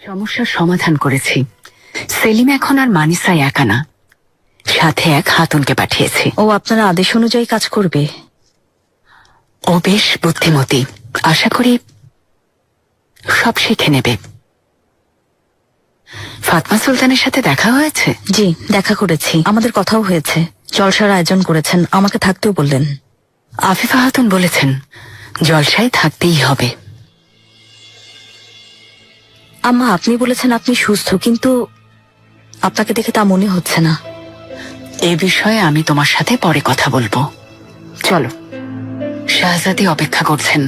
সমস্যার সমাধান করেছি। সেলিম এখন আর মানিসায় একা না, সাথে এক হাতুনকে পাঠিয়েছি। ও আপনার আদেশ অনুযায়ী কাজ করবে? ও বেশ বুদ্ধিমতী, আশা করি সব শিখে নেবে। ফাতমা সুলতানের সাথে দেখা হয়েছে? জি, দেখা করেছি, আমাদের কথাও হয়েছে। জলসার আয়োজন করেছেন, আমাকে থাকতেও বললেন। আফিফা হাতুন বলেছেন জলসায় থাকতেই হবে। আম্মা, আপনি বলেছেন আপনি সুস্থ, কিন্তু আপনাকে দেখে তা মনে হচ্ছে না। এ বিষয়ে আমি তোমার সাথে পরে কথা বলবো। চলো, শাহজাদি অপেক্ষা করছেন।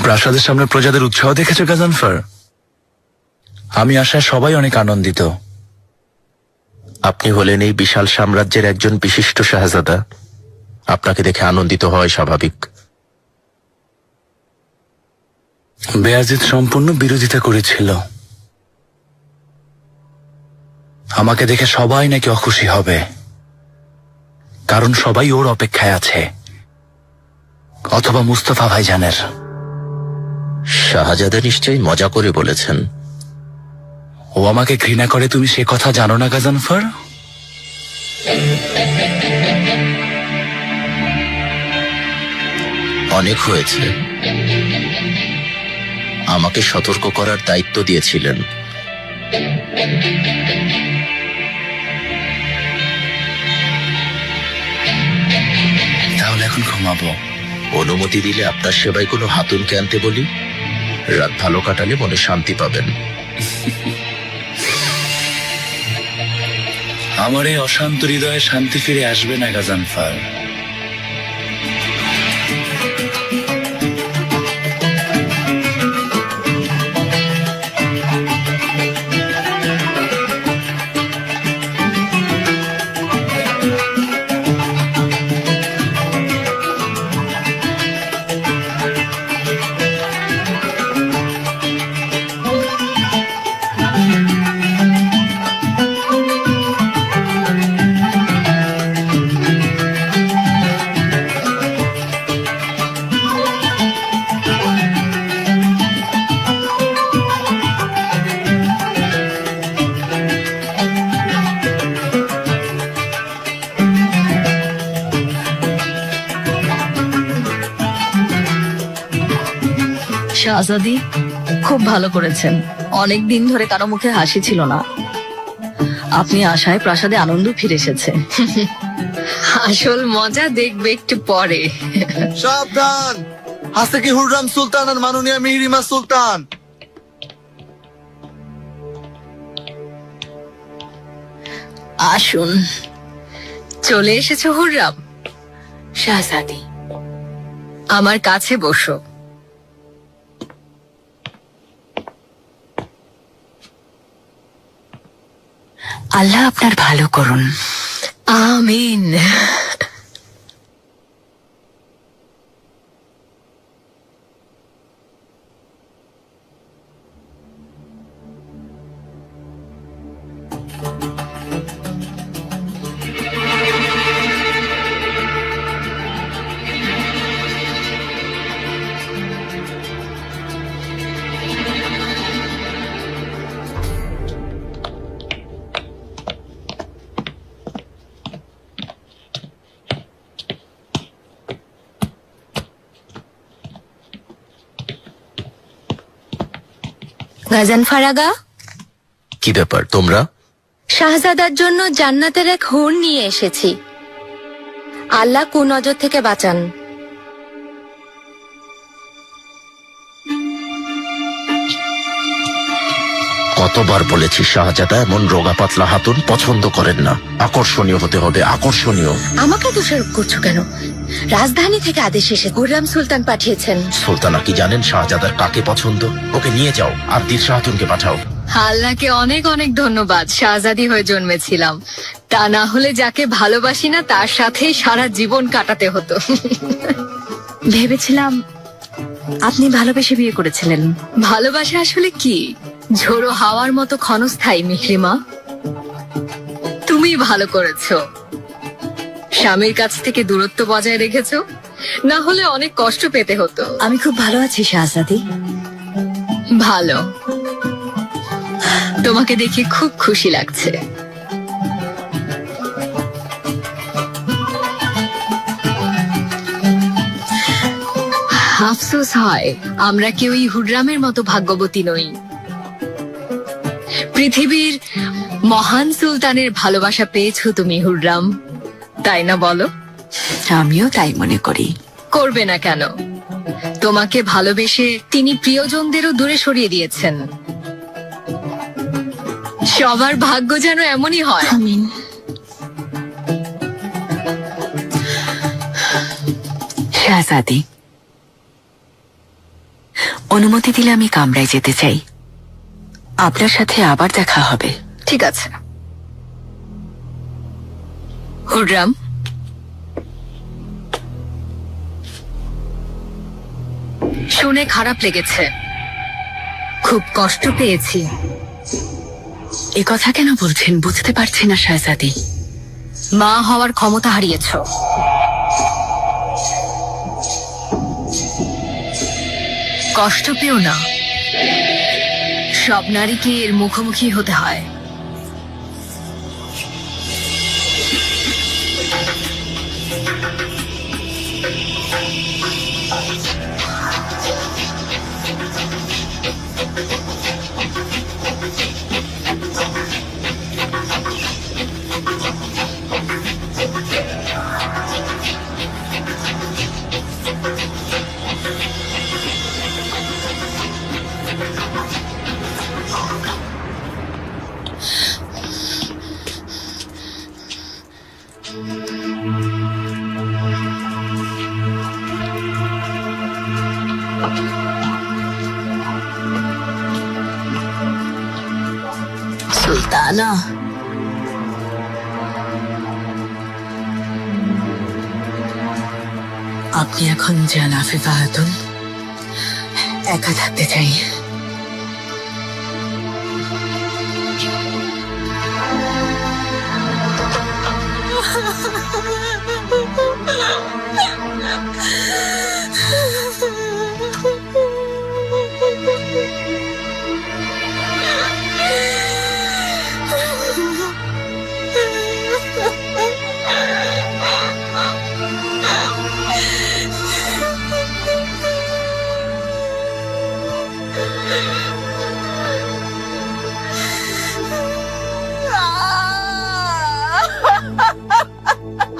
প্রাসাদের সামনে প্রজাদের উৎসাহ দেখেছো গাজানফার? আমি আশায় সবাই অনেক আনন্দিত। আপনি হলেন এই বিশাল সাম্রাজ্যের একজন বিশিষ্ট শাহজাদা, আপনাকে দেখে আনন্দিত হয় স্বাভাবিক। বেয়াজিদ সম্পূর্ণ বিরোধিতা করেছিল। আমাকে দেখে সবাই নাকি অখুশি হবে, কারণ সবাই ওর অপেক্ষায় আছে, অথবা মুস্তফা ভাইজানের। শাহজাদা নিশ্চয়ই মজা করে বলেছেন। ও আমাকে ঘৃণা করে, তুমি সে কথা জানো না গাজানফার? অনেক হয়েছে, আমাকে সতর্ক করার দায়িত্ব দিয়েছিলেন। তাহলে এখন ঘুমাবো। অনুমতি দিলে আপনার সেবায় কোনো হাতুনকে আনতে বলি, রাত ভালো কাটালে মনে শান্তি পাবেন। আমার এই অশান্ত হৃদয়ে শান্তি ফিরে আসবে না গাজানফার। শাহজাদি, খুব ভালো করেছেন। অনেক দিন ধরে কারো মুখে হাসি ছিল না। আপনি আশায় প্রাসাদে আনন্দ ফিরে এসেছে। আসল মজা দেখবে একটু পরে। সাবধান, হাসে কি হুররাম সুলতান আর মাননীয়া মিহিরিমা সুলতান। আসুন। চলে এসেছো হুররাম? শাহজাদি, আমার কাছে বসো। আল্লাহ আপনার ভালো করুন। আমিন। গাজানফার আগা, কি ব্যাপার তোমরা? শাহজাদার জন্য জান্নাতের এক হুর নিয়ে এসেছি। আল্লাহ কুনজর থেকে বাঁচান। কতবার বলেছি শাহজাদা এমন রোগা পাতলা হাতুন পছন্দ করেন না। আকর্ষণীয় হতে হবে, আকর্ষণীয়। আমাকে দোষারোপ করছো কেন? রাজধানী থেকে আদেশ এসে হুররাম সুলতান পাঠিয়েছেন। সুলতানা কি জানেন শাহজাদার কাকে পছন্দ? ওকে নিয়ে যাও আর দিলশা হাতুনকে পাঠাও। আল্লাহকে অনেক অনেক ধন্যবাদ, শাহজাদি হয়ে জন্মেছিলাম। তা না হলে যাকে ভালোবাসি না তার সাথেই সারা জীবন কাটাতে হতো। ভেবেছিলাম আপনি ভালোবেসে বিয়ে করেছিলেন। ভালোবাসা আসলে কি? ঝোড়ো হাওয়ার মতো ক্ষণস্থায়ী, মিহরিমা। তুমি ভালো করেছো। স্বামীর কাছ থেকে দূরত্ব বজায় রেখেছো, না হলে অনেক কষ্ট পেতে হতো। আমি খুব ভালো আছি শাহজাদি। ভালো, তোমাকে দেখে খুব খুশি লাগছে। আফসোস হয় আমরা কেউই হুররামের মতো ভাগ্যবতী নই। পৃথিবীর মহান সুলতানের ভালোবাসা পেয়েছো তুমি হুররাম, তাই না বলো? আমিও তাই মনে করি। করবে না কেন? তোমাকে ভালোবেসে তিনি প্রিয়জনদেরও দূরে সরিয়ে দিয়েছেন। সবার ভাগ্য যেন এমনই হয়। আমিন। শাহজাদি, অনুমতি দিলে আমি কামরায় যেতে চাই। আপনার সাথে আবার দেখা হবে। ঠিক আছে হুররাম। শুনে খারাপ লেগেছে, খুব কষ্ট পেয়েছি। এ কথা কেন বলছেন বুঝতে পারছি না শাহজাদি। মা হওয়ার ক্ষমতা হারিয়েছ। কষ্ট পেও না, সব নারীকে এর মুখোমুখি হতে হয়। সুলতানা, আপনি এখন যান আফিফা খাতুন। একা থাকতে চাই।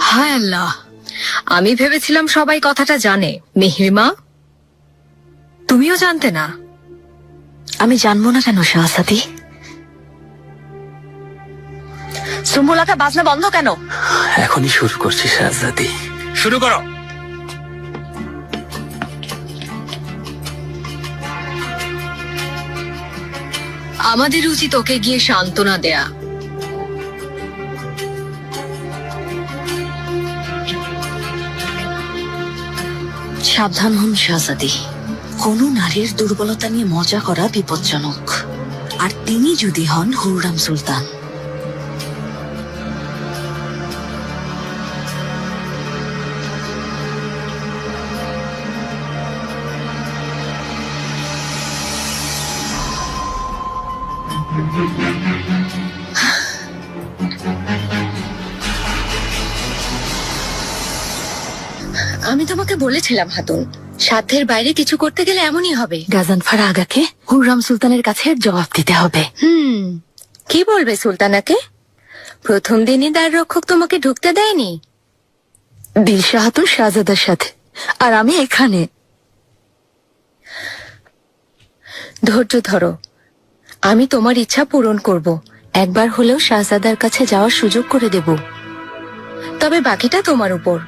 হায় আল্লাহ, আমি ভেবেছিলাম সবাই কথাটা জানে। মিহিরমা, তুমিও জানতে না? আমি জানবো না কেন শাহজাদি? সুম্বুলাকা বাজনা বন্ধ কেন? এখনই শুরু করছি শাহজাদি। শুরু করো। আমাদের উচিত ওকে গিয়ে সান্ত্বনা দেয়া। সাবধান হন শাহজাদি। কোনো নারীর দুর্বলতা নিয়ে মজা করা বিপজ্জনক। আর তিনি যদি হন হুররাম সুলতান। আমি তোমাকে বলেছিলাম হাতুন, সাধ্যের বাইরে কিছু করতে গেলে এমনই হবে। গাজানফার আগাকে হুররাম সুলতানের কাছে জবাব দিতে হবে। কি বলবে সুলতানাকে? প্রথম দিনই দ্বার রক্ষক তোমাকে ঢুকতে দেয়নি। দিলশা খাতুন শাহজাদার সাথে, আর আমি এখানে। ধৈর্য ধরো, আমি তোমার ইচ্ছা পূরণ করব। একবার হলেও শাহজাদার কাছে যাওয়ার সুযোগ করে দেব। তবে বাকিটা তোমার উপর।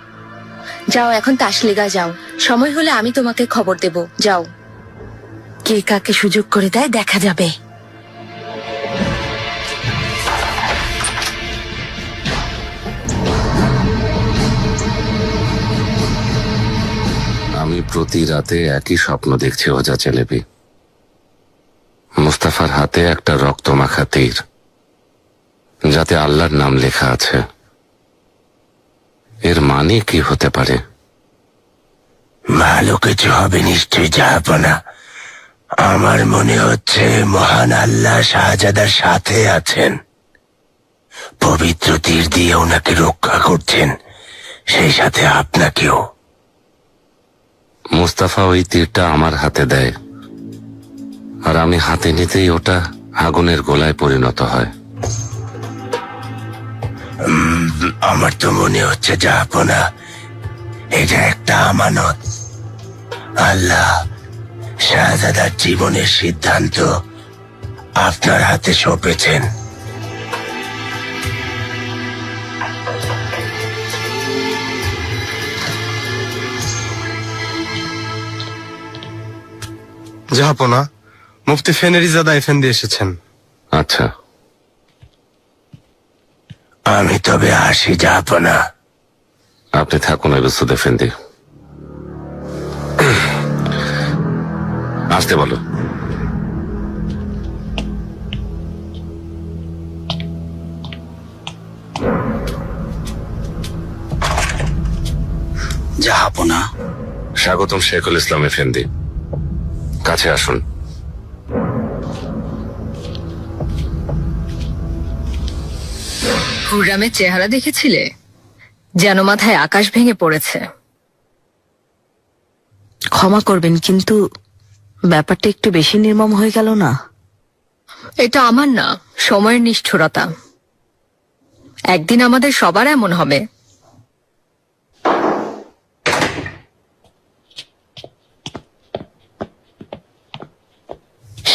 যাও এখন তাসলিগা যাও, সময় হলে আমি তোমাকে খবর দেব। যাও। কে কাকে সুযোগ করে দেয় দেখা যাবে। আমি প্রতি রাতে একই স্বপ্ন দেখছি ওজা চেলেবি। মুস্তাফার হাতে একটা রক্তমাখা তীর, যাতে আল্লাহর নাম লেখা আছে। এর মানে কি হতে পারে? ভালো কিছু হবে নিশ্চয়ই জাহাপনা। আমার মনে হচ্ছে মহান আল্লাহ শাহজাদার সাথে আছেন, পবিত্র তীর দিয়ে ওনাকে রক্ষা করছেন, সেই সাথে আপনাকেও। মুস্তাফা ওই তীরটা আমার হাতে দেয়, আর আমি হাতে নিতেই ওটা আগুনের গোলায় পরিণত হয়। আমার তো মনে হচ্ছে জাহাপনা এটা একটা আমানত। আল্লাহ শাহজাদার জীবনের সিদ্ধান্ত আপনার হাতে সঁপেছেন। জাহাপনা, মুফতি ফেনেরিজাদা এফেন্দি এসেছেন। আচ্ছা, আমি তবে আসি জাহাপনা। আপনি থাকুন এবসুদ এফেন্দি। আসতে বলো। জাহাপনা, স্বাগতম শেখুল ইসলাম এফেন্দি, কাছে আসুন। হুররামের চেহারা দেখেছিলে? যেন মাথায় আকাশ ভেঙে পড়েছে। ক্ষমা করবেন, কিন্তু ব্যাপারটা একটু বেশি নির্মম হয়ে গেল না? এটা আমার না, সময়ের নিষ্ঠুরতা। একদিন আমাদের সবার এমন হবে।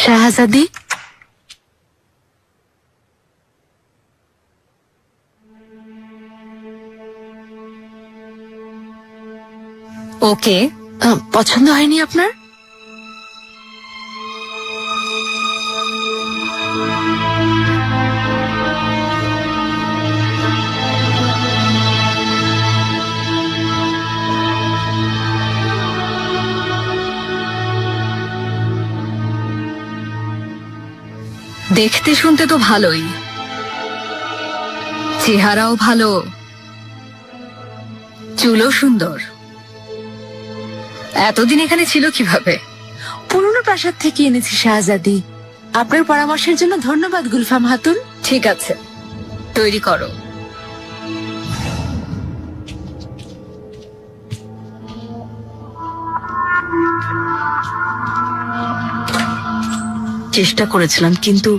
শাহজাদি, ওকে, পছন্দ হয়নি আপনার? দেখতে শুনতে তো ভালোই, চেহারাও ভালো, চুলও সুন্দর। এতদিন এখানে ছিল কিভাবে? পুরনো প্রাসাদ থেকে এনেছি শাহজাদি। আপনার পরামর্শের জন্য ধন্যবাদ গুলফাম হাতুন। ঠিক আছে, তৈরি করো। চেষ্টা করেছিলাম, কিন্তু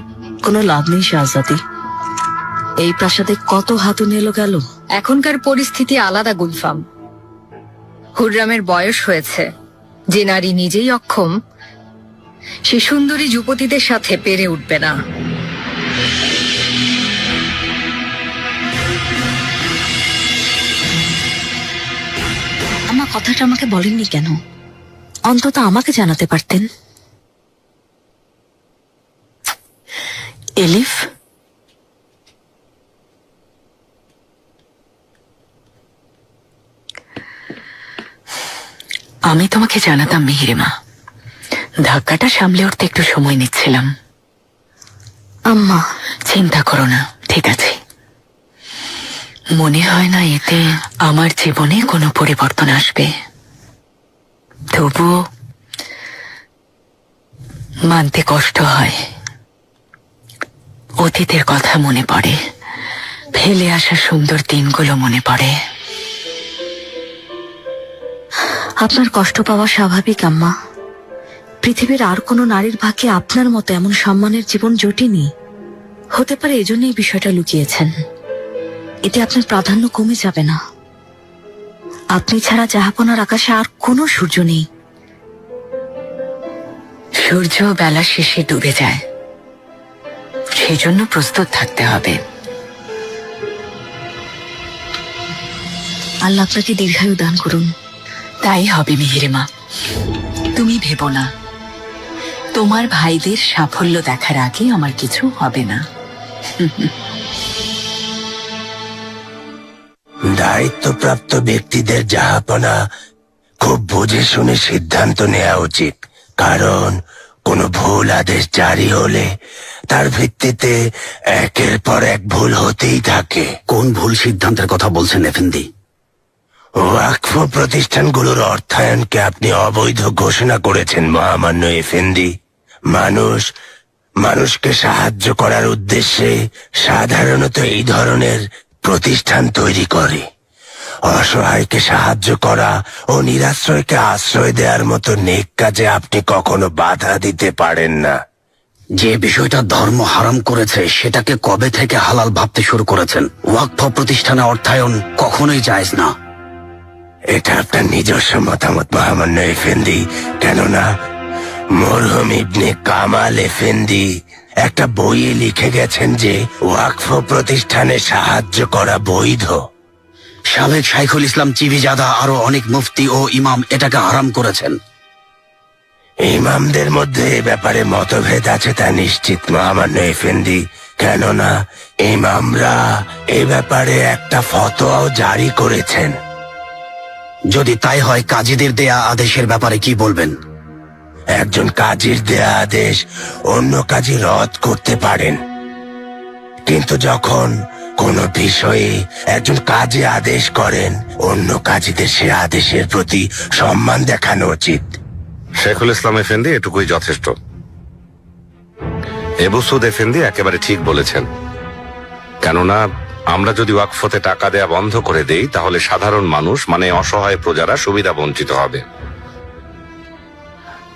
কোনো লাভ নেই শাহজাদি। এই প্রাসাদে কত হাতুন এলো গেল। এখনকার পরিস্থিতি আলাদা গুলফাম। হুররামের বয়স হয়েছে। যে নারী নিজেই অক্ষম, সে সুন্দরী যুবতীদের সাথে পেরে উঠবে না। আমার কথাটা আমাকে বলেননি কেন? অন্তত আমাকে জানাতে পারতেন। এলিফ, আমি তোমাকে জানাতাম মিহিরিমা, ধাক্কাটা সামলে উঠতে একটু সময় নিচ্ছিলাম। আম্মা চিন্তা করো না, ঠিক আছে। মনে হয় না এতে আমার জীবনে কোনো পরিবর্তন আসবে, তবুও মানতে কষ্ট হয়। অতীতের কথা মনে পড়ে, ফেলে আসা সুন্দর দিনগুলো মনে পড়ে। আপনার কষ্ট পাওয়া স্বাভাবিক আম্মা। পৃথিবীর আর কোনো নারীর ভাগ্যে আপনার মতো এমন সম্মানের জীবন জোটেনি। হতে পারে এজন্যই বিষয়টা লুকিয়েছেন। এতে আপনার প্রাধান্য কমে যাবে না। আপনি ছাড়া জাহাপনার আকাশে আর কোনো সূর্য নেই। সূর্য বেলা শেষে ডুবে যায়, সেজন্য প্রস্তুত থাকতে হবে। আল্লাহ আপনাকে দীর্ঘায়ু দান করুন। তাই হবে মিহিরিমা, তুমি ভেবো না। তোমার ভাইদের সাফল্য দেখার আগে আমার কিছু হবে না। দায়িত্বপ্রাপ্ত ব্যক্তিদের জাহাপনা খুব বুঝে শুনে সিদ্ধান্ত নেওয়া উচিত, কারণ কোনো ভুল আদেশ জারি হলে তার ভিত্তিতে একের পর এক ভুল হতেই থাকে। কোন ভুল সিদ্ধান্তের কথা বলছেন এফেন্দি? ওয়াকফ প্রতিষ্ঠানগুলোর অর্থায়নকে আপনি অবৈধ ঘোষণা করেছেন মহামান্য এফেন্দি। মানুষকে সাহায্য করার উদ্দেশ্যে সাধারণত এই ধরনের প্রতিষ্ঠান তৈরি করে। অসহায়কে সাহায্য করা ও নিরাশ্রয়কে আশ্রয় দেওয়ার মতো নেক কাজে আপনি কখনো বাধা দিতে পারেন না। যে বিষয়টা ধর্ম হারাম করেছে সেটাকে কবে থেকে হালাল ভাবতে শুরু করেছেন? ওয়াকফ প্রতিষ্ঠানে অর্থায়ন কখনোই জায়েজ না। এটা আপনার নিজস্ব মতামত মহামান্য এফেন্দি, কেননা মরহুম ইবনে কামাল এফেন্দি একটা বইয়ে লিখে গেছেন যে ওয়াকফ প্রতিষ্ঠানে সাহায্য করা বৈধ। সাবেক শাইখুল ইসলাম চিবিজাদা আরো অনেক মুফতি ও ইমাম এটাকে হারাম করেছেন। ইমামদের মধ্যে এ ব্যাপারে মতভেদ আছে তা নিশ্চিত মহামান্য এফেন্দি, কেননা ইমামরা এ ব্যাপারে একটা ফতোয়াও জারি করেছেন। যদি তাই হয়, কাজীদের দেয়া আদেশের ব্যাপারে কি বলবেন? একজন কাজীর দেয়া আদেশ অন্য কাজী রদ করতে পারেন, কিন্তু যখন কোনো বিষয়ে একজন কাজী আদেশ করেন, অন্য কাজীদের সে আদেশের প্রতি সম্মান দেখানো উচিত। শেখুল ইসলাম এফেন্দি এটুকুই যথেষ্ট। এবু সুদ এফেন্দি একেবারে ঠিক বলেছেন, কেননা আমরা যদি ওয়াকফতে টাকা দেয়া বন্ধ করে দেই তাহলে সাধারণ মানুষ মানে অসহায় প্রজারা সুবিধা বঞ্চিত হবে।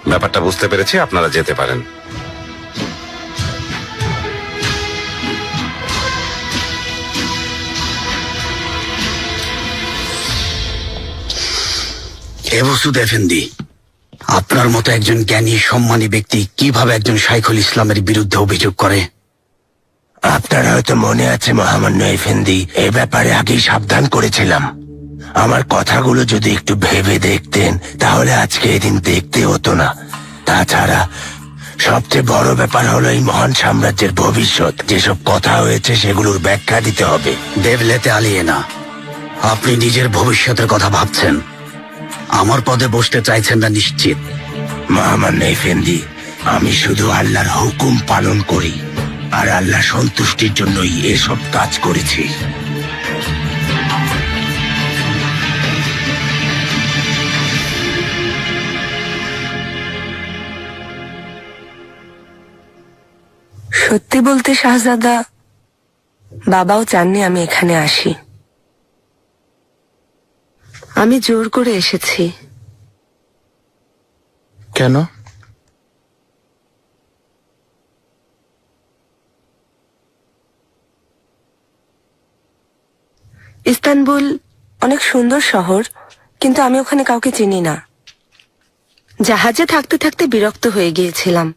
ব্যাপারটা বুঝতে পেরেছি, আপনারা যেতে পারেন। এবু সুদ এফেন্দি, আপনার মতো একজন জ্ঞানী সম্মানী ব্যক্তি কিভাবে একজন শাইখুল ইসলামের বিরুদ্ধে অভিযোগ করে? আপনার হয়তো মনে আছে মহামান্য এফেন্দি, এ ব্যাপারে আগেই সাবধান করেছিলাম। আমার কথাগুলো যদি একটু ভেবে দেখতেন তাহলে আজকে এদিন দেখতে হতো না। তাছাড়া সবচেয়ে বড় ব্যাপার হলো এই মহান সাম্রাজ্যের ভবিষ্যৎ। যেসব কথা হয়েছে সেগুলোর ব্যাখ্যা দিতে হবে। দেবলেতে আলিয়ে না, আপনি নিজের ভবিষ্যতের কথা ভাবছেন, আমার পদে বসতে চাইছেন না নিশ্চিত। মহামান্য এফেন্দি, আমি শুধু আল্লাহর হুকুম পালন করি আর আল্লাহ সন্তুষ্টির জন্যই এসব কাজ করেছি। সত্যি বলতে শাহজাদা, বাবাও চাননি আমি এখানে আসি। আমি জোর করে এসেছি। কেন? ইস্তানবুল অনেক সুন্দর শহর, কিন্তু আমি ওখানে কাউকে চিনি না। জাহাজে থাকতে থাকতে বিরক্ত হয়ে গিয়েছিলাম।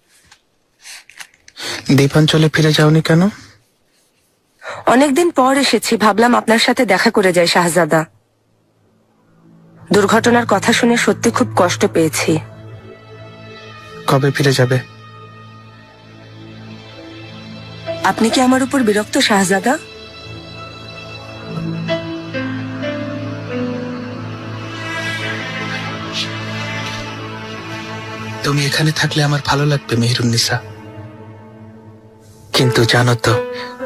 দ্বীপাঞ্চলে ফিরে যাওনি কেন? অনেকদিন পর এসেছি, ভাবলাম আপনার সাথে দেখা করে যাই শাহজাদা। দুর্ঘটনার কথা শুনে সত্যি খুব কষ্ট পেয়েছি। কবে ফিরে যাবে? আপনি কি আমার উপর বিরক্ত শাহজাদা? তুমি এখানে থাকলে আমার ভালো লাগবে মেহেরুন্নিসা, কিন্তু জানো তো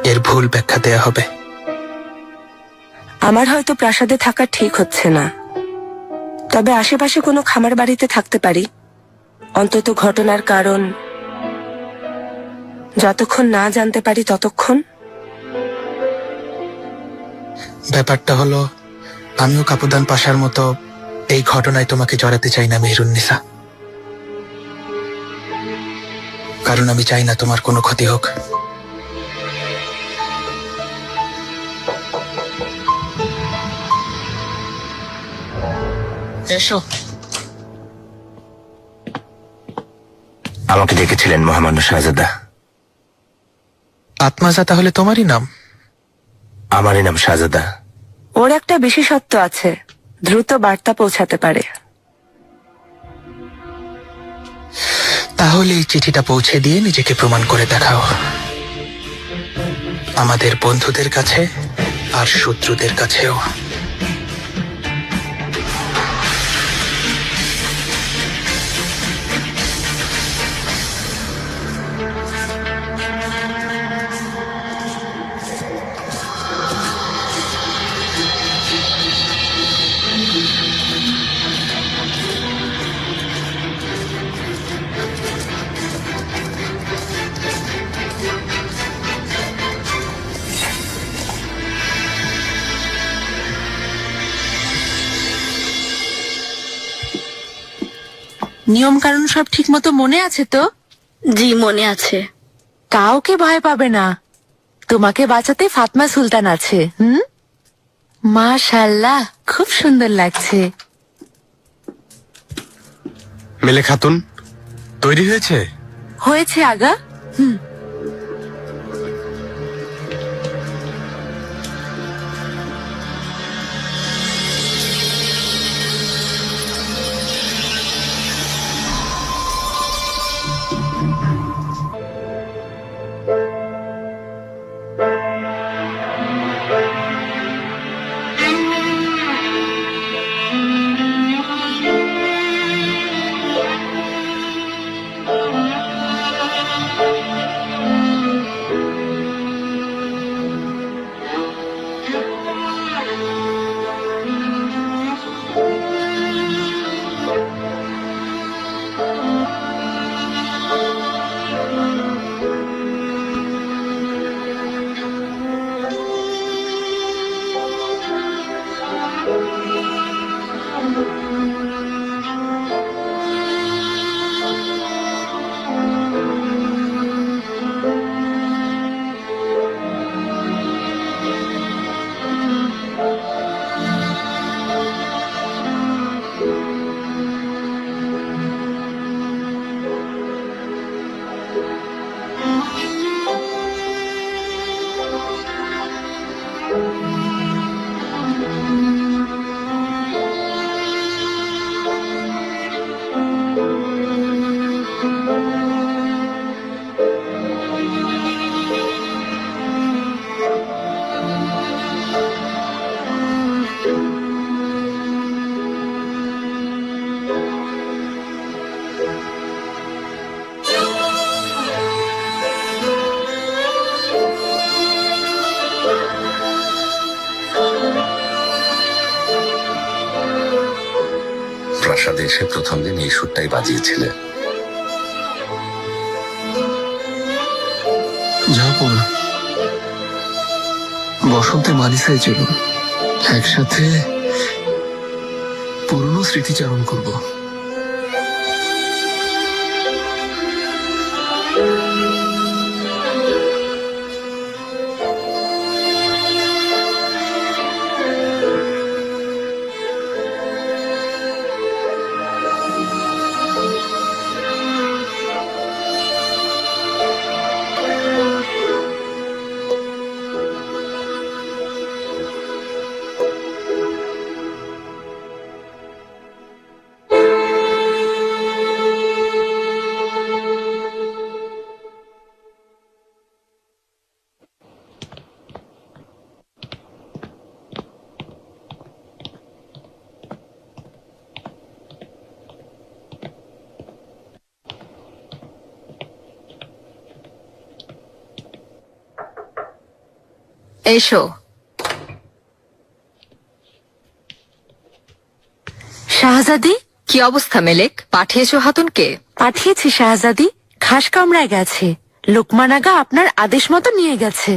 এর ভুল ব্যাখ্যা দেয়া হবে। আমার হয়তো প্রাসাদে থাকা ঠিক হচ্ছে না, তবে আশেপাশে কোনো খামার বাড়িতে থাকতে পারি। অন্তত ঘটনার কারণ যতক্ষণ না জানতে পারি ততক্ষণ। ব্যাপারটা হলো, আমিও কাপুদান পাশার মতো এই ঘটনায় তোমাকে জড়াতে চাই না মেহেরুন্নিসা, কারণ আমি চাই না তোমার কোনো ক্ষতি হোক। এসো। আমাকে ডেকেছিলেন মহামান্য শাহজাদা? আত্মাজা তাহলে তোমারই নাম? আমারই নাম শাহজাদা। ওর একটা বিশেষত্ব আছে, দ্রুত বার্তা পৌঁছাতে পারে। তাহলে এই চিঠিটা পৌঁছে দিয়ে নিজেকে প্রমাণ করে দেখাও, আমাদের বন্ধুদের কাছে আর শত্রুদের কাছেও। নিয়ম কানুন সব ঠিক মতো মনে আছে তো? জি মনে আছে। কাউকে ভয় পাবে না, তোমাকে বাঁচাতে ফাতমা সুলতান আছে। মাশাআল্লাহ, খুব সুন্দর লাগছে। মেলে খাতুন তৈরি হয়েছে? হয়েছে আগা। প্রাসাদে এসে প্রথম দিন এই সুরটাই বাজিয়েছিলে। যাবো না, বসন্তে মানিসায় ছিল, একসাথে পুরনো স্মৃতিচারণ করব। এসো। শাহজাদি, কি অবস্থা মেলেক? পাঠিয়েছো হাতুনকে? পাঠিয়েছি শাহজাদি, খাস কামড়ায় গেছে। লোকমান আগা আপনার আদেশ মতো নিয়ে গেছে।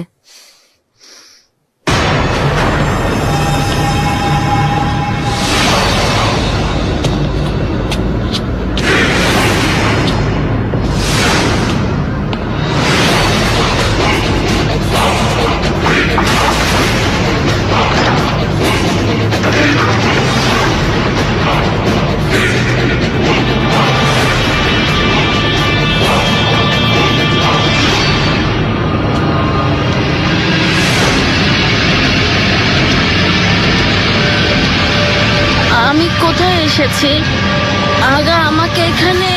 আমি কোথায় এসেছি? আগা আমাকে এখানে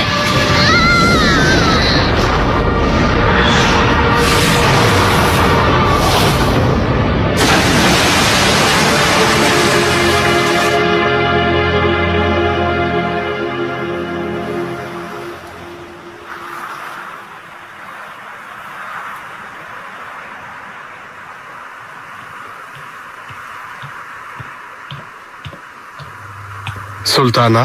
সুলতানা,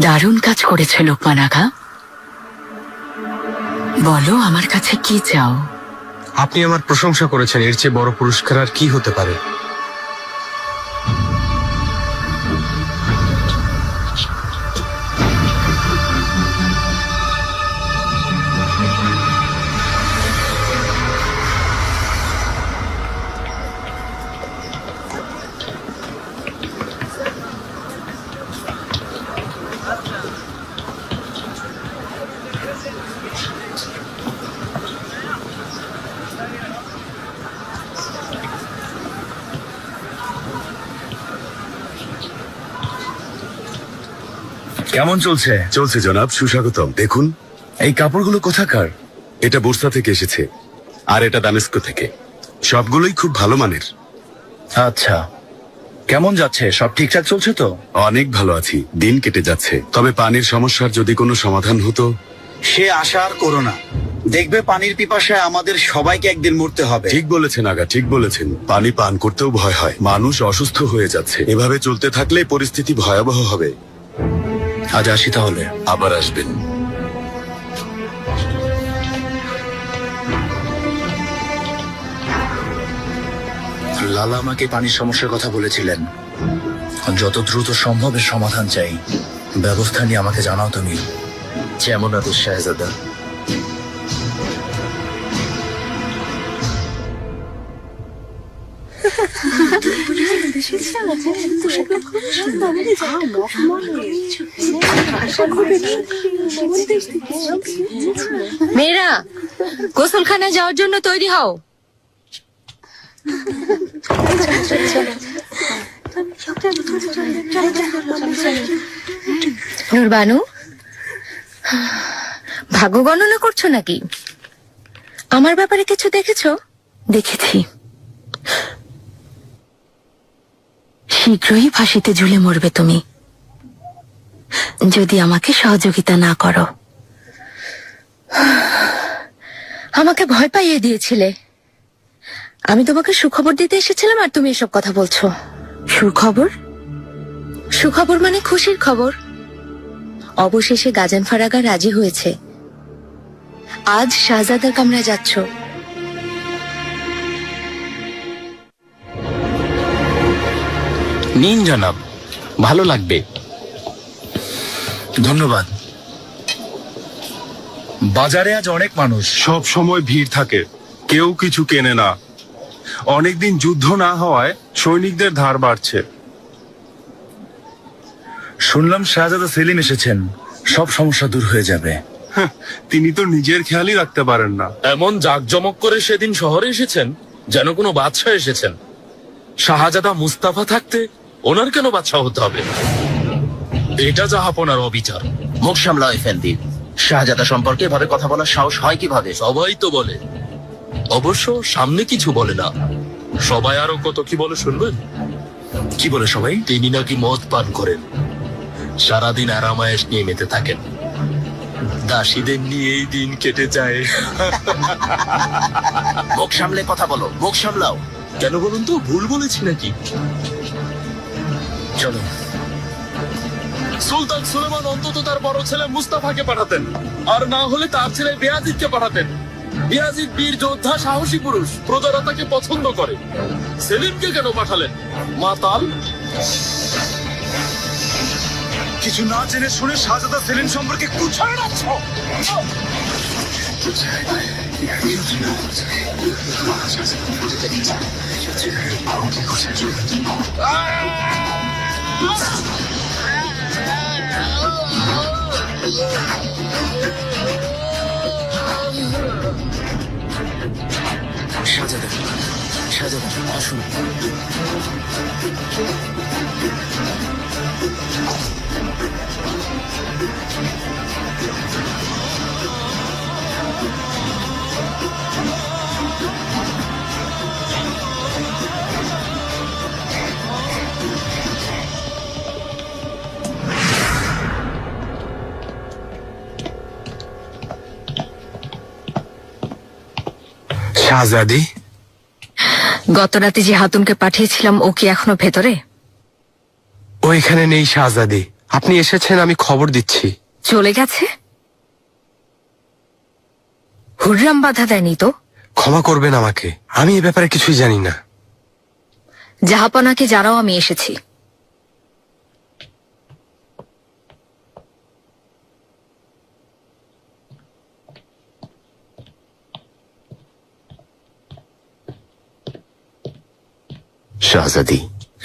দারুণ কাজ করেছে লোকমান আগা। বলো আমার কাছে কি চাও? আপনি আমার প্রশংসা করেছেন, এর চেয়ে বড় পুরস্কার আর কি হতে পারে? কেমন চলছে? চলছে জনাব, সুস্বাগতম। দেখুন, এই কাপড়গুলো কোথাকার? এটা বুরসা থেকে এসেছে, আর এটা দামেস্কো থেকে। সবগুলোই খুব ভালো মানের। আচ্ছা, কেমন যাচ্ছে? সব ঠিকঠাক চলছে তো? অনেক ভালো আছি, দিন কেটে যাচ্ছে। তবে পানির সমস্যার যদি কোনো সমাধান হতো। সে আশা আর করো না, দেখবে পানির পিপাসায় আমাদের সবাইকে একদিন মরতে হবে। ঠিক বলেছেন আগা, ঠিক বলেছেন। পানি পান করতেও ভয় হয়, মানুষ অসুস্থ হয়ে যাচ্ছে। এভাবে চলতে থাকলে পরিস্থিতি ভয়াবহ হবে। আজ আসি তাহলে। আবার আসবেন। লালা আমাকে পানির সমস্যার কথা বলেছিলেন। যত দ্রুত সম্ভব এর সমাধান চাই। ব্যবস্থা নিয়ে আমাকে জানাও তুমি। যেমন আদেশ শাহজাদা। মেয়েরা, গোসলখানায় যাওয়ার জন্য তৈরি হও। নুরবানু, ভাগ্য গণনা করছো নাকি? আমার ব্যাপারে কিছু দেখেছো? দেখেছি, শীঘ্রই ফাঁসিতে ঝুলে মরবে তুমি, যদি আমাকে সহযোগিতা না করো। আমাকে ভয় পাইয়ে দিয়েছিলে। আমি তোমাকে সুখবর দিতে এসেছিলাম আর তুমি এসব কথা বলছো। সুখবর? সুখবর মানে খুশির খবর। অবশেষে গাজান ফারাগা রাজি হয়েছে। আজ শাহজাদার কামরায় যাচ্ছ। নিন জনাব, ভালো লাগবে। ধন্যবাদ। বাজারে আজ অনেক মানুষ। সব সময় ভিড় থাকে, কেউ কিছু কেনে না। অনেকদিন যুদ্ধ না হওয়ায় সৈনিকদের ধার বাড়ছে। শুনলাম শাহজাদা সেলিম এসেছেন, সব সমস্যা দূর হয়ে যাবে। তিনি তো নিজের খেয়ালই রাখতে পারেন না। এমন জাঁকজমক করে সেদিন শহরে এসেছেন যেন কোনো বাদশাহ এসেছেন। শাহজাদা মুস্তাফা থাকতে ওনার কেন বাদশাহ হতে হবে? এটা জাহাপনার অবিচার। মুখ সামলাও এফেন্দি। শাহজাদা সম্পর্কে এভাবে কথা বলার সাহস হয় কিভাবে? সবাই তো বলে, অবশ্য সামনে কিছু বলে না। সবাই আরো কত কি বলে শুনবেন? কি বলে সবাই? তিনি নাকি মদ পান করেন, সারাদিন আরামায়েশ নিয়ে মেতে থাকেন, দাসীদের নিয়েই দিন কেটে যায়। মুখ সামলে কথা বলো, মুখ সামলাও। কেন বলুন তো, ভুল বলেছি নাকি? চলো। সুলতান সুলেমান অন্তত তার বড় ছেলে মুস্তাফাকে পাঠাতেন, আর না হলে তার ছেলে বেয়াজিদকে পাঠাতেন। বেয়াজিদ বীর যোদ্ধা, সাহসী পুরুষ, প্রজারা তাকে পছন্দ করে। সেলিমকে কেন পাঠালেন? মাতাল। কিছু না জেনে শুনে শাহজাদা সেলিম সম্পর্কে কুছাড়াচ্ছ। শাহজাদা, শাহজাদা আসুন। শাহজাদি, গতরাতে যে হাতুনকে পাঠিয়েছিলাম ও কি এখনো ভেতরে? ও এখানে নেই শাহজাদি। আপনি এসেছেন, আমি খবর দিচ্ছি। চলে গেছে? হুররাম বাধা দেয়নি তো? ক্ষমা করবেন আমাকে, আমি এ ব্যাপারে কিছুই জানি না। জাহাপনাকে জানাও আমি এসেছি। শাহজাদি,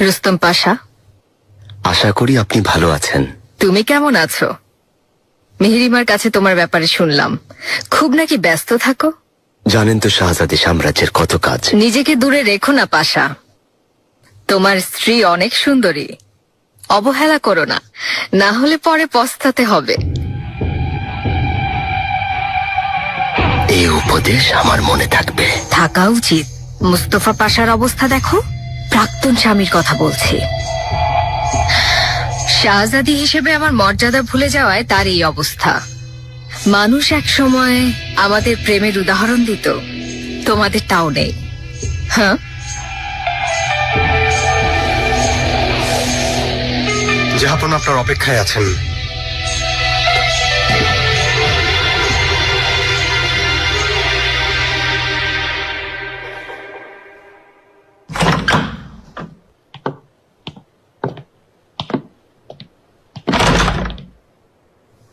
রুস্তম পাশা, আশা করি আপনি ভালো আছেন। তুমি কেমন আছো? মেহেরিমার কাছে তোমার ব্যাপারে শুনলাম, খুব নাকি ব্যস্ত থাকো। জানেন তো শাহজাদি সাম্রাজ্যের কত কাজ। নিজেকে দূরে রেখো না পাশা, তোমার স্ত্রী অনেক সুন্দরী। অবহেলা করো না, না হলে পরে পস্তাতে হবে। এই উপদেশ আমার মনে থাকবে। থাকা উচিত। মুস্তফা পাশার অবস্থা দেখো, প্রাক্তন স্বামীর কথা বলছি। শাহজাদি হিসেবে আমার মর্যাদা ভুলে যাওয়ায় তার এই অবস্থা। মানুষ এক সময় আমাদের প্রেমের উদাহরণ দিত, তোমাদের তাও নেই। হ্যাঁ, জাহাপনা আপনার অপেক্ষায় আছেন।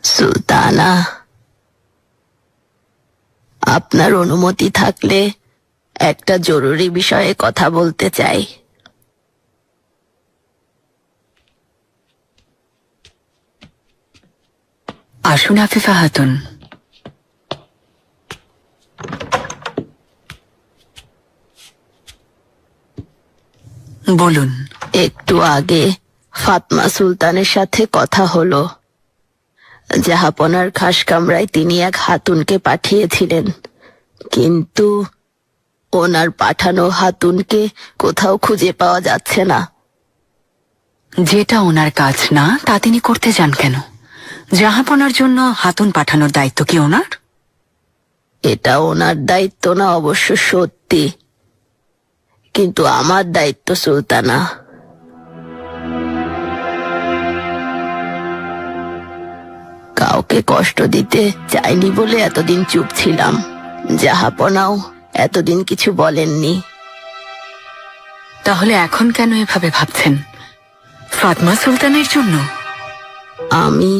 সুলতানা, আপনার অনুমতি থাকলে একটা জরুরি বিষয়ে কথা বলতে চাই। আসুন আফিফা খাতুন। বলুন। একটু আগে ফাতমা সুলতানের সাথে কথা হলো। জাহাপনার খাস কামরায় তিনি এক হাতুনকে পাঠিয়েছিলেন, কিন্তু ওনার পাঠানো হাতুনকে কোথাও খুঁজে পাওয়া যাচ্ছে না। যেটা ওনার কাজ না তা তিনি করতে যান কেন? জাহাপনার জন্য হাতুন পাঠানোর দায়িত্ব কি ওনার? এটা ওনার দায়িত্ব না অবশ্য সত্যি, কিন্তু আমার দায়িত্ব সুলতানা। কাউকে কষ্ট দিতে চাইনি বলে এতদিন চুপ ছিলাম। জাহাপনাও এতদিন কিছু বলেননি। তাহলে এখন কেন এভাবে ভাবছেন? ফাতমা সুলতানের জন্য? আমি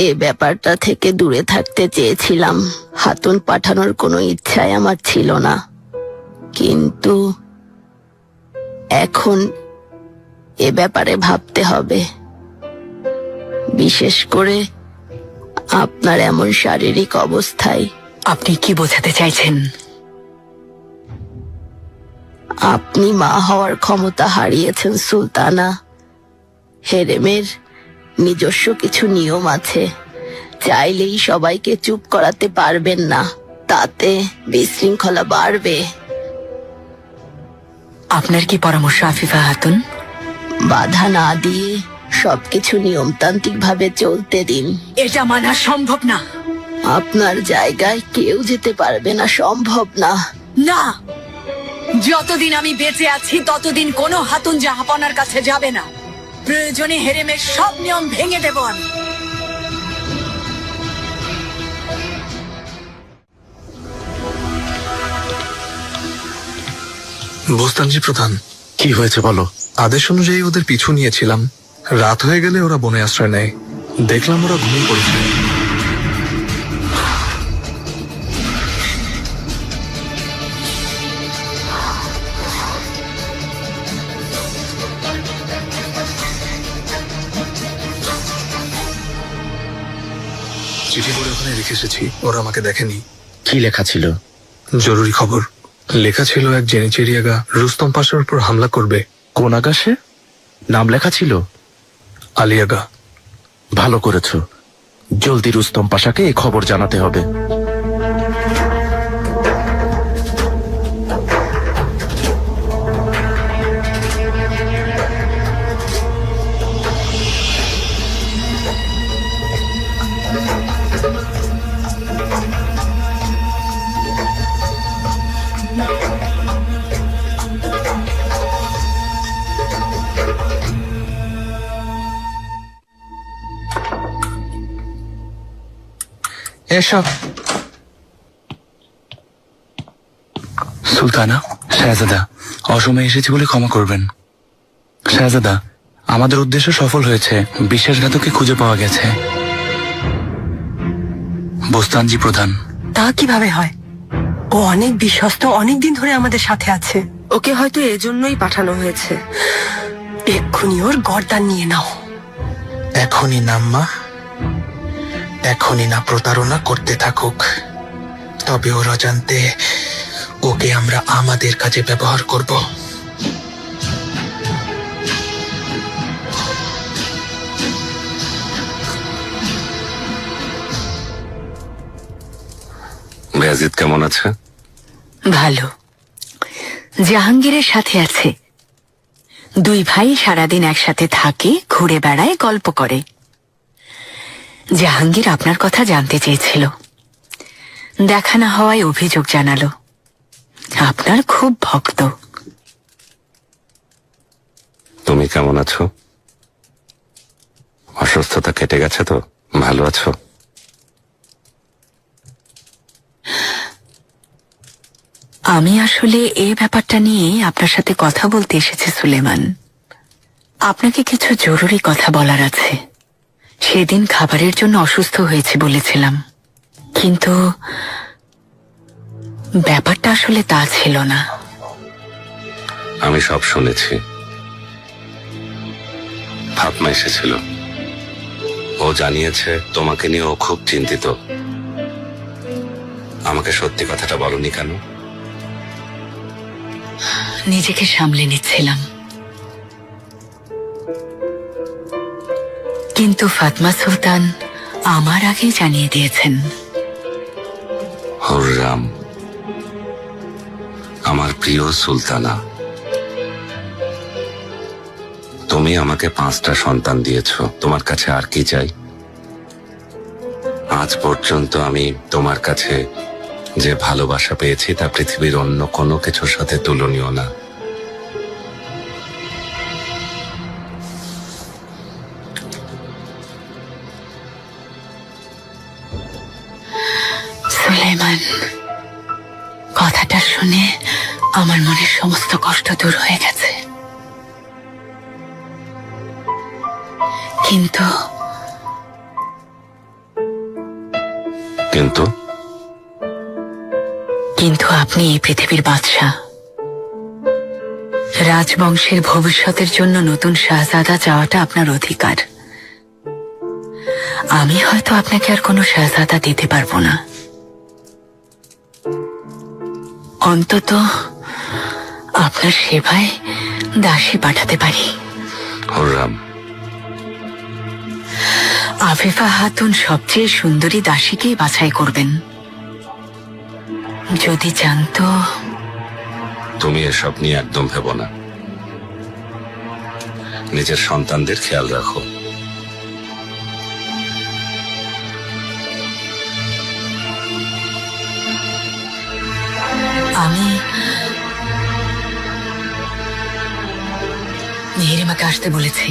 এ ব্যাপারটা থেকে দূরে থাকতে চেয়েছিলাম। হাতুন পাঠানোর কোনো ইচ্ছাই আমার ছিল না, কিন্তু এখন এ ব্যাপারে ভাবতে হবে। বিশেষ করে আপনার এমন শারীরিক অবস্থায়। আপনি কি বোঝাতে চাইছেন? আপনি মা হওয়ার ক্ষমতা হারিয়েছেন সুলতানা। হেরেমের নিজস্ব কিছু নিয়ম আছে, চাইলেই সবাইকে চুপ করাতে পারবেন না, তাতে বিশৃঙ্খলা বাড়বে। আপনার কি পরামর্শ আফিফা খাতুন? বাধা না দিয়ে সবকিছু নিয়মতান্ত্রিক ভাবে চলতে দিন। এটা মানা সম্ভব না। আপনার জায়গায় কেউ যেতে পারবে না, সম্ভব না। না, যতদিন আমি বেঁচে আছি ততদিন কোনো হাতুন জাহাপনার কাছে যাবে না। প্রয়োজনে হেরেমের সব নিয়ম ভেঙে দেব আমি। বোস্তানজি প্রধান, কি হয়েছে বলো? আদেশ অনুযায়ী ওদের পিছু নিয়েছিলাম। রাত হয়ে গেলে ওরা বনে আশ্রয় নেয়। দেখলাম ওরা ঘুমিয়ে পড়েছে। চিঠি করে ওখানে রেখে এসেছি, ওরা আমাকে দেখেনি। কি লেখা ছিল? জরুরি খবর। লেখা ছিল এক জেনিচেরিয়াগা রুস্তম পাশার উপর হামলা করবে। কোন আকাশে? নাম লেখা ছিল? আলিয়াগা। ভালো করেছো, জলদি রুস্তম পাশাকে এই খবর জানাতে হবে। এসব সুলতানা, শাহজাদা, অসময়ে এসেছি বলে ক্ষমা করবেন। শাহজাদা, আমাদের উদ্দেশ্য সফল হয়েছে। বিশ্বাসঘাতককে খুঁজে পাওয়া গেছে। বোস্তানজি প্রধান। তা কিভাবে হয়? ও অনেক বিশ্বস্ত, অনেক দিন ধরে আমাদের সাথে আছে। ওকে হয়তো এজন্যই পাঠানো হয়েছে। এক্ষুনি ওর গর্দান নিয়ে নাও। এখনই নাম্মা, এখনই না প্রতারণা করতে থাকুক। তবে ওরা জানতে ওকে আমরা আমাদের কাজে ব্যবহার করব। বেয়াজিদ কেমন আছে? ভালো। জাহাঙ্গীরের সাথে আছে। দুই ভাই সারাদিন একসাথে থাকে, ঘুরে বেড়ায়, গল্প করে। জাহাঙ্গীর আপনার কথা জানতে চেয়েছিল, দেখা না হওয়ায় অভিযোগ জানালো। আপনার খুব ভক্ত। তুমি কেমন আছো? অসুস্থতা কেটে গেছে তো? ভালো আছো? আমি আসলে এই ব্যাপারটা নিয়ে আপনার সাথে কথা বলতে এসেছি সুলেমান। আপনাকে কিছু জরুরি কথা বলার আছে। সেদিন খাবারের জন্য অসুস্থ হয়েছে বলেছিলাম, কিন্তু ব্যাপারটা আসলে তা ছিল না। আমি সব শুনেছি। ফাতমা এসেছিল, ও জানিয়েছে তোমাকে নিয়ে ও খুব চিন্তিত। আমাকে সত্যি কথাটা বলনি কেন? নিজেকে সামলে নিচ্ছিলাম, কিন্তু ফাতমা সুলতান আমার আগেই জানিয়ে দিয়েছেন। হুররাম, আমার প্রিয় সুলতানা, তুমি আমাকে 5টা সন্তান দিয়েছ। তোমার কাছে আর কি চাই? আজ পর্যন্ত আমি তোমার কাছে যে ভালোবাসা পেয়েছি তা পৃথিবীর অন্য কোনো কিছুর সাথে তুলনীয় না। সুলেমান, কথাটা শুনে আমার মনের সমস্ত কষ্ট দূর হয়ে গেছে, কিন্তু কিন্তু কিন্তু আপনি এই পৃথিবীর বাদশা। রাজবংশের ভবিষ্যতের জন্য নতুন শাহজাদা চাওয়াটা আপনার অধিকার। আমি হয়তো আপনাকে আর কোনো শাহজাদা দিতে পারবো না, অন্তত আপনার সেবায় দাসী পাঠাতে পারি। হুররাম, আফিফা খাতুন সবচেয়ে সুন্দরী দাসীকেই বাছাই করবেন। যদি জানতো। তুমি এসব নিয়ে একদম ভেবো না। নিজের সন্তানদের খেয়াল রাখো। আমি মেহেরিমাকে আসতে বলেছি,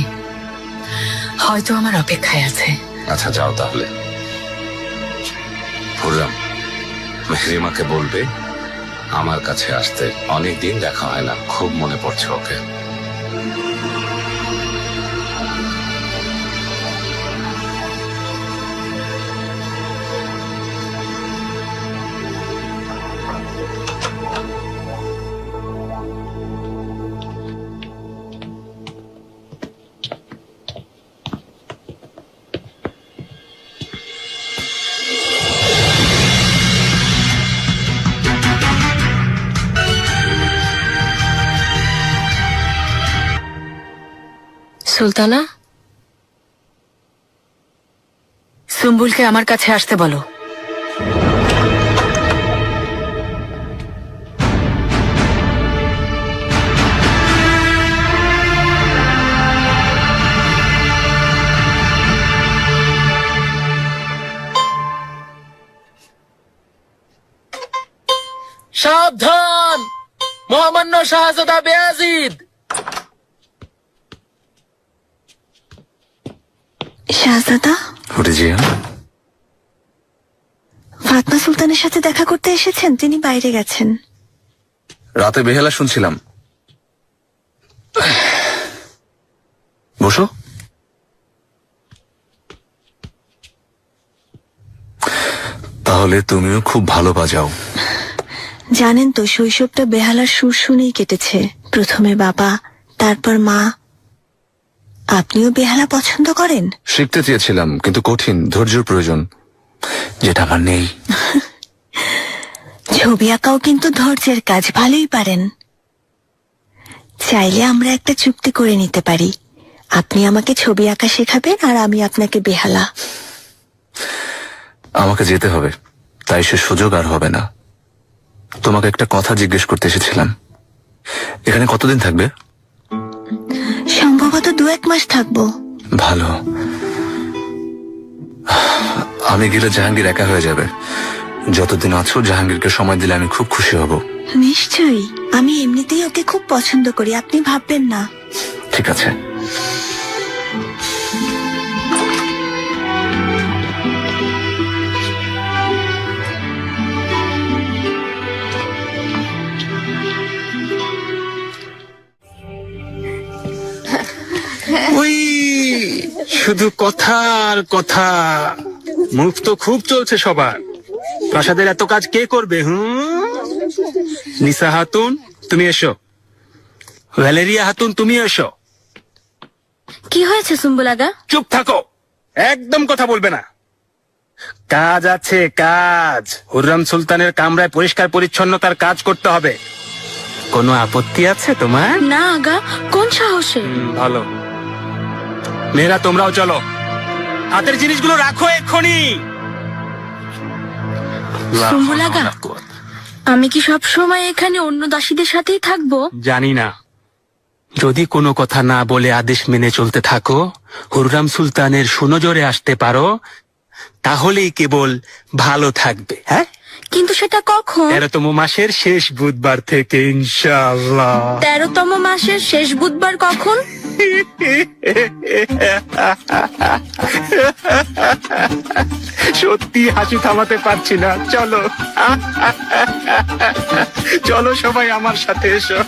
হয়তো আমার অপেক্ষায় আছে। আচ্ছা, যাও তাহলে। হুররাম, মেহরিমাকে বলবে আমার কাছে আসতে। অনেকদিন দেখা হয় না, খুব মনে পড়ছে ওকে। সুলতানা, সুম্বুলকে আমার কাছে আসতে বলো। সাবধান, মহামান্য শাহজাদা বেয়াজিদ। শাহজাদা, হুরিজিয়া, ফাতমা সুলতানের সাথে দেখা করতে এসেছেন? তিনি বাইরে গেছেন। রাতে বেহালা শুনছিলাম। বসো। তাহলে তুমিও খুব ভালো বাজাও। জানেন তো, শৈশবটা বেহালার সুর শুনেই কেটেছে। প্রথমে বাবা, তারপর মা। আপনিও বেহালা পছন্দ করেন? শিখতে চেয়েছিলাম, কিন্তু কঠিন, ধৈর্যের প্রয়োজন, যেটা আমার নেই। ছবি আঁকাও কিন্তু ধৈর্যের কাজ, ভালোই পারেন। চাইলে আমরা একটা চুক্তি করে নিতে পারি। আপনি আমাকে ছবি আঁকা শেখাবেন আর আমি আপনাকে বেহালা। আমাকে যেতে হবে, তাই সে সুযোগ আর হবে না। তোমাকে একটা কথা জিজ্ঞেস করতে এসেছিলাম। এখানে কতদিন থাকবে? সম্ভবত 2-1 মাস থাকবো। ভালো। আমি গেলে জাহাঙ্গীর একা হয়ে যাবে। যতদিন আছো জাহাঙ্গীরকে সময় দিলে আমি খুব খুশি হব। নিশ্চয়ই, আমি এমনিতেই ওকে খুব পছন্দ করি, আপনি ভাববেন না। ঠিক আছে। ওই শুধু কথা আর কথা, মুখ তো খুব চলছে সবার। প্রাসাদের এত কাজ কে করবে? নিসা হাতুন তুমি এসো, ভ্যালেরিয়া হাতুন তুমি এসো। কি হয়েছে সুম্বুল আগা? চুপ থাকো, একদম কথা বলবে না। কাজ আছে কাজ। হুররাম সুলতানের কামরায় পরিষ্কার পরিচ্ছন্নতার কাজ করতে হবে। কোনো আপত্তি আছে তোমার? না আগা, কোন সাহসে? ভালো। মেয়েরা তোমরাও চলো, হাতের জিনিসগুলো রাখো এক্ষুনি। সুম্বুল আগা, আমি কি সব সময় এখানে অন্য দাসীদের সাথেই থাকবো? জানি না, যদি কোনো কথা না বলে আদেশ মেনে চলতে থাকো, হুররাম সুলতানের সুনজরে আসতে পারো, তাহলেই কেবল ভালো থাকবে। হ্যাঁ, কিন্তু সেটা কখন? 13তম মাসের শেষ বুধবার থেকে ইনশাআল্লাহ। 13তম মাসের শেষ বুধবার কখন? সত্যি হাসি থামাতে পারছি না। চলো চলো সবাই আমার সাথে এসো।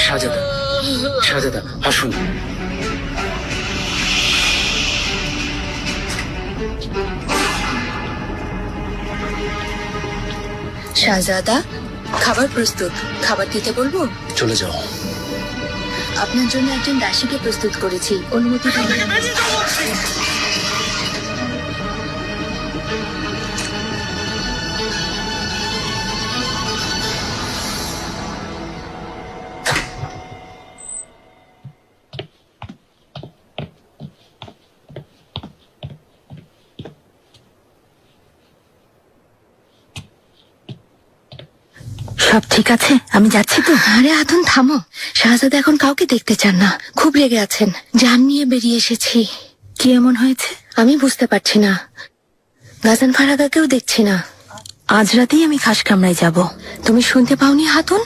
শাহজাদা, শাহজাদা আসুন। শাহজাদা, খাবার প্রস্তুত। খাবার দিতে বলবো? চলে যাও। আপনার জন্য একজন দাসীকে প্রস্তুত করেছি, অনুমতি দিন। সব ঠিক আছে, আমি যাচ্ছি তো। আরে হাতুন থামো, শাহজাদা এখন কাউকে দেখতে চান না, খুব রেগে আছেন। জান নিয়ে বেরিয়ে এসেছি। কি এমন হয়েছে? আমি বুঝতে পারছি না, গাজান ফারাগাকেও দেখছি না। আজ রাতেই আমি খাস কামরায় যাব। তুমি শুনতে পাওনি হাতুন?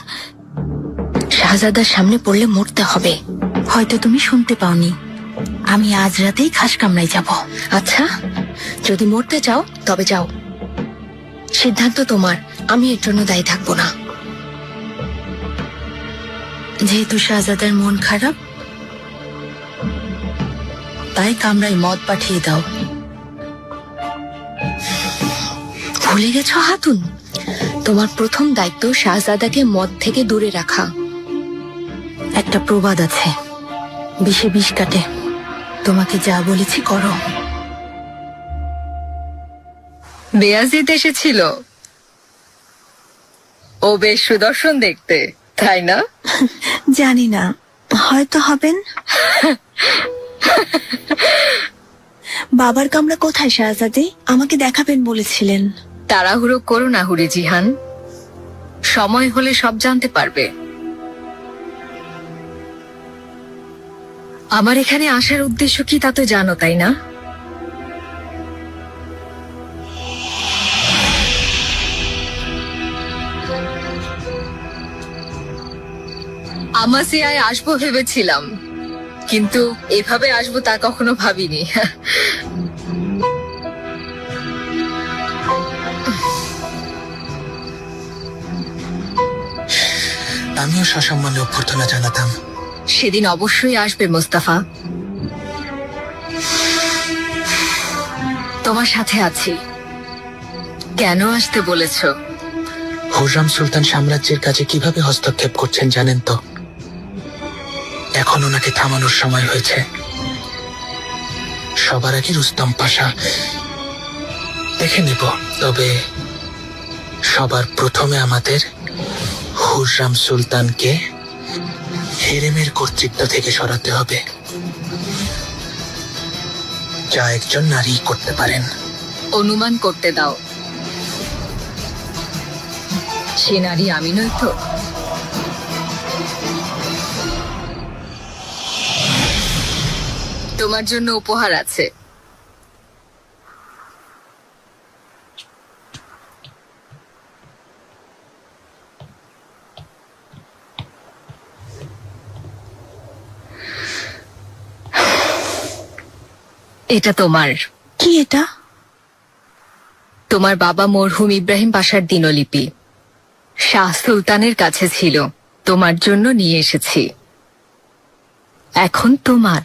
শাহজাদার সামনে পড়লে মরতে হবে। হয়তো তুমি শুনতে পাওনি, আমি আজ রাতেই খাস কামরায় যাব। আচ্ছা, যদি মরতে চাও তবে যাও, সিদ্ধান্ত তোমার, আমি এর জন্য দায়ী থাকবো না। যেহেতু শাহজাদার মন খারাপ, তাই কামরায় মদ পাঠিয়ে দাও। ভুলে গেছো হাতুন, তোমার প্রথম দায়িত্ব শাহজাদাকে মদ থেকে দূরে রাখা। একটা প্রবাদ আছে, বিষে বিষ কাটে। তোমাকে যা বলেছি করো। বেয়াজিদ এসেছিল, ও বেশ সুদর্শন দেখতে, তাই না? জানি না, হয়তো হবেন। বাবার কামরা কোথায় শাহজাদি? আমাকে দেখাবেন বলেছিলেন। তাড়াহুড়ো করো না হুরি জিহান, সময় হলে সব জানতে পারবে। আমার এখানে আসার উদ্দেশ্য কি তা তো জানো, তাই না? আমাসিয়ায় আসবো ভেবেছিলাম, কিন্তু এভাবে আসবো তা কখনো ভাবিনি। আমিও সসম্মানে অভ্যর্থনা জানাতাম। সেদিন অবশ্যই আসবে মোস্তাফা, তোমার সাথে আছি। কেন আসতে বলেছ? হুররাম সুলতান সাম্রাজ্যের কাজে কিভাবে হস্তক্ষেপ করছেন জানেন তো? এখন ওনাকে থামানোর সময় হয়েছে। সবার আগে রুস্তম পাশা দেখে নেব, তবে সবার প্রথমে আমাদের হুররাম সুলতানকে হেরেমের কর্তৃত্ব থেকে সরাতে হবে, যা একজন নারী করতে পারেন। অনুমান করতে দাও, সে নারী আমি নই তো? তোমার জন্য উপহার আছে। এটা তোমার। কি এটা? তোমার বাবা মরহুম ইব্রাহিম পাশার দিনলিপি শাহ সুলতানের কাছে ছিল, তোমার জন্য নিয়ে এসেছি। এখন তোমার।